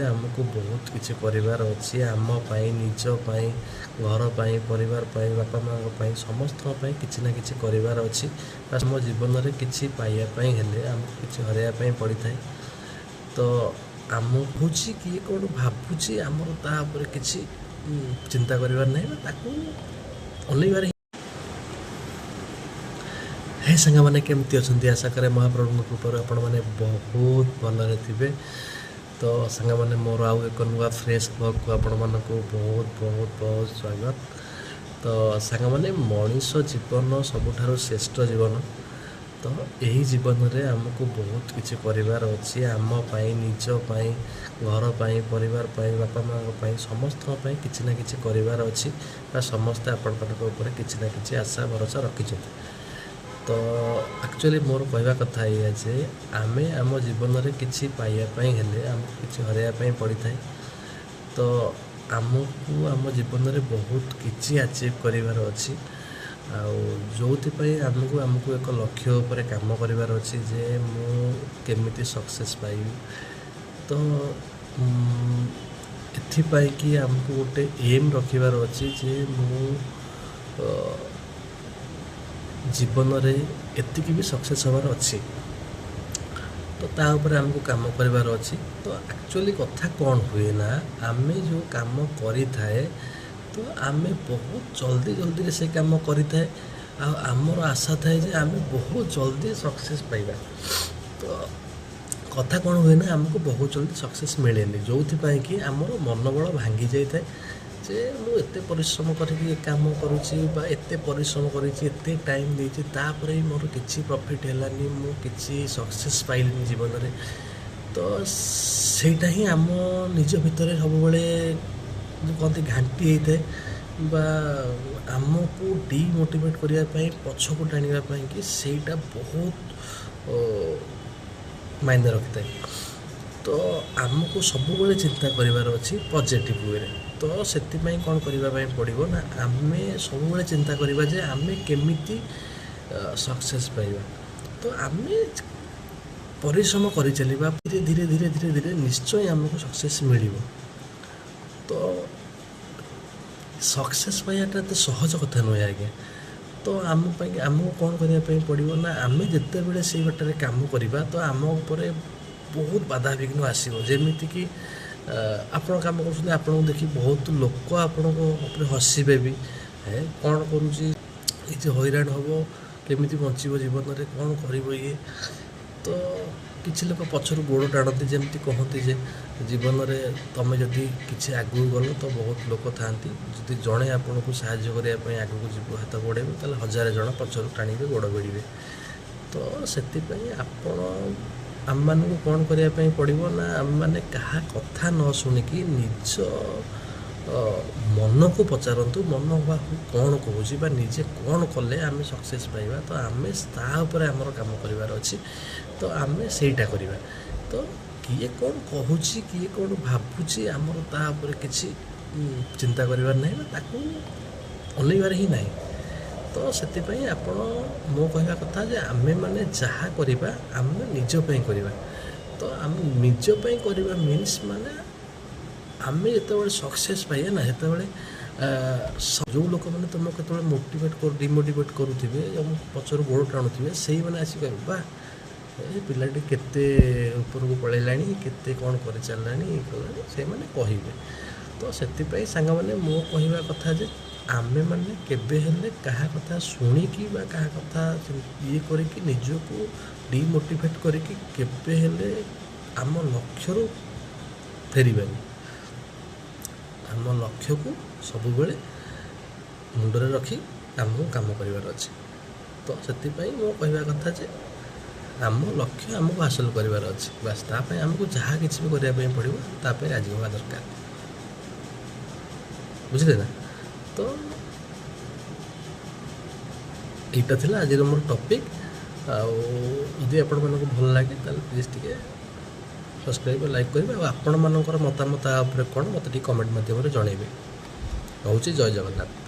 आमको बहुत किसी करार अच्छी आम निज घर परिवार बापा माँ समस्त किसी ना कि करार अच्छी आम जीवन में किसी पाइबापी हेले आमको किसी हरैया पड़ी था तो आम बुझी किए कौन भावुची आमर तापर किसी चिंता करार नहीं अनइबार हे सांग मैंने केमती अच्छा आशा करे महाप्रभु कृपार आपण मैंने बहुत भलरे थे तो सांग मैंने मोर आउ एक नुआ फ्रेश ब्लॉग को आपण मानक बहुत बहुत बहुत स्वागत तो सांग मैंने मनीष जीवन सबुठार श्रेष्ठ जीवन तो यही जीवन में आमको बहुत किसी करार अच्छी आम निज घर परिवार बापा माँ समस्त किसी ना कि करार अच्छी समस्ते आपण किसी ना कि आशा भरोसा रखी तो एक्चुअली मोर कहवा कथा ये जे आमे आम जीवन में किसी पाइबापी हेले आमको किसी हरैया पड़ी था तो आमको आम जीवन में बहुत किसी अचीव करार अच्छी जो आमको एक लक्ष्य उपर काम करार अच्छी जे मुझे सक्सेस पाइबी तो एथिपाई कि आमको गोटे एम रखिबार अच्छी जे मु जीवन में एतिकी भी सक्सेस हबार अच्छी तो ताऊपर आमको काम करार अच्छी तो एक्चुअली कथा कौन हुए ना आमे जो काम करी थाए तो आमे बहुत जल्दी जल्दी से काम करी थाए आमर आशा थाए जे आमे बहुत जल्दी सक्सेस पाइबा तो कथा कौन हुए ना आमको बहुत जल्दी सक्सेस मिले जो कि आमर मनोबल भांगी जाए जे मु एते परिश्रम करके काम करुँची एते परिश्रम करते टाइम देती मोर किसी प्रॉफिट हैलानी मु किसी सक्सेस पाइलिनी जीवन में तो सेटा ही आम निज भितर सब जो कहते घाटी होता है आमको डिमोटिवेट करने पछक टाणियापी कि सेटा बहुत मायने रखता है तो आमको सब चिंता करार अच्छी पॉजिटिव वे तो से कौन करने पड़ो ना आम सब चिंता करवा जे आम केमिति सक्सेस पाइबा तो आम परिश्रम कर चलवा धीरे धीरे धीरे धीरे धीरे निश्चय आमको सक्सेस मिल तो सक्सेस पाइबाटा तो सहज कथा नुहे आज्ञा तो आमको कौन करने पड़ो ना आम जिते बड़े से बाटर काम करवा तो आम उपर बहुत बाधा विघ्न आसो जमीती कि आपण कम कर देखी बहुत लोक आपण हसबे भी है कौन करुँचे हैरान हम केमी बचब जीवन में कौन कर ये तो किसी लोग पचर गोड़ टाणती जमी कहती जे जीवन में तुम जदि किसी आगू गल तो बहुत लोक था जदि जड़े आपन को साहाय्य करने आगू जीव हाथ बढ़े तो हजार जन पचर टाणिबे गोड़ बेड़े तो से आपण आम मान कौन करने पड़ो ना आम मैंने क्या कथा न शुणिकी निज मन को पचारतु मन कौन कहूँ निजे कौन कले आम सक्सेस पाइबा तो आम तापर आमर काम करार अच्छी तो आम सेटा करवा तो किए कौन कहूँ किए कौन भावुची आमर तापर किसी चिंता करार नहीं अनइबार ही नहीं तो से आपण मो कहवा कथा जे आमे माने जहाँ करवा आम निजपाई करवा तो आम निजपाई करवा मीन्स माने आम जो सक्सेस पाइए ना जो जो लोक मैंने तुम के मोटिवेट कर डिमोटिवेट करुवे पचर गोड़ टाणुवे से मैंने आसी कह बा ये पिलाटी केते ऊपर को पलैलाणी केते कौन कर चललानी से मैंने कहे तो से सांग मैंने मो कहवा कथा जे आमे माने केबे हेले कहा कथा शुणिकी कहा कथा ये करके निजको डिमोटिवेट करके केबे हेले आम लक्ष्य फेरबानी आम लक्ष्य को सब बेले मुंडरे रखी आमको काम करार अच्छे तो से मो कहवा कथा जे आम लक्ष्य आमको हासिल करार अच्छे बास तापाई आमको जहाँ किसी भी करने पड़ो तापाई राजी होगा दरकार बुझे ना तो यहाँ था आज मोर टॉपिक आदि आपण मानक भल लगे प्लीज टे सब्सक्राइब लाइक करेंगे और आपण मानकर मतामत कौन मत कमेंट मध्यम जनइबे। रोचे जय जगन्नाथ।